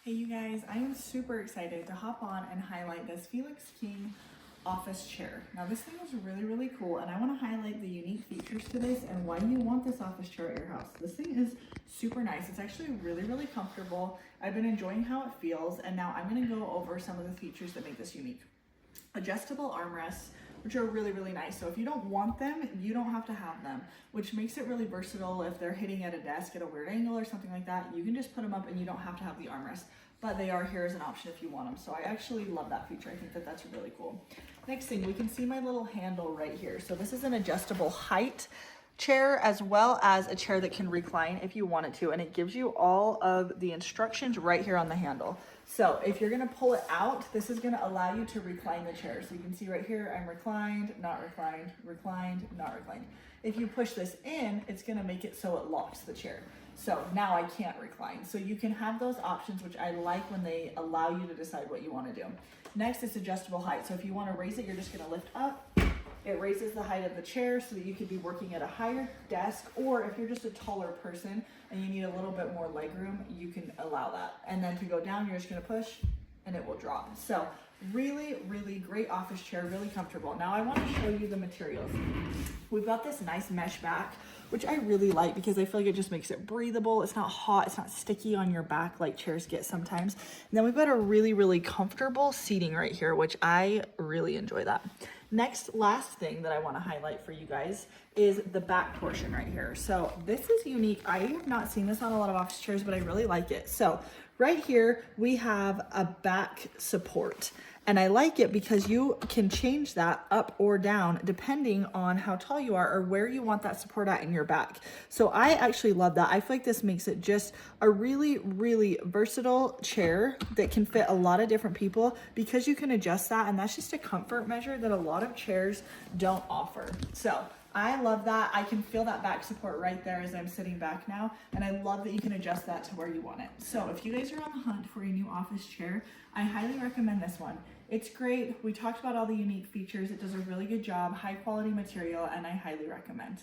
Hey you guys, I am super excited to hop on and highlight this FelixKing office chair. Now this thing is really cool, and I want to highlight the unique features to this and why you want this office chair at your house. This thing is super nice. It's actually really comfortable. I've been enjoying how it feels, and now I'm going to go over some of the features that make this unique. Adjustable armrests, which are really nice. So if you don't want them, you don't have to have them, which makes it really versatile. If they're hitting at a desk at a weird angle or something like that, you can just put them up and you don't have to have the armrest, but they are here as an option if you want them. So I actually love that feature. I think that that's really cool. Next thing, we can see my little handle right here. So this is an adjustable height chair as well as a chair that can recline if you wanted to, and it gives you all of the instructions right here on the handle. So if you're gonna pull it out, this is gonna allow you to recline the chair. So you can see right here, I'm reclined, not reclined, reclined, not reclined. If you push this in, it's gonna make it so it locks the chair. So now I can't recline. So you can have those options, which I like when they allow you to decide what you wanna do. Next is adjustable height. So if you wanna raise it, you're just gonna lift up. It raises the height of the chair so that you could be working at a higher desk, or if you're just a taller person and you need a little bit more leg room, you can allow that. And then to go down, you're just gonna push and it will drop. So really great office chair, really comfortable. Now I wanna show you the materials. We've got this nice mesh back, which I really like because I feel like it just makes it breathable. It's not hot, it's not sticky on your back like chairs get sometimes. And then we've got a really comfortable seating right here, which I really enjoy that. Last thing that I want to highlight for you guys is the back portion right here. So this is unique. I have not seen this on a lot of office chairs, but I really like it. So right here, we have a back support. And I like it because you can change that up or down depending on how tall you are or where you want that support at in your back. So I actually love that. I feel like this makes it just a really versatile chair that can fit a lot of different people because you can adjust that, and that's just a comfort measure that a lot of chairs don't offer. So I love that. I can feel that back support right there as I'm sitting back now, and I love that you can adjust that to where you want it. So if you guys are on the hunt for a new office chair, I highly recommend this one. It's great. We talked about all the unique features. It does a really good job, high quality material, and I highly recommend.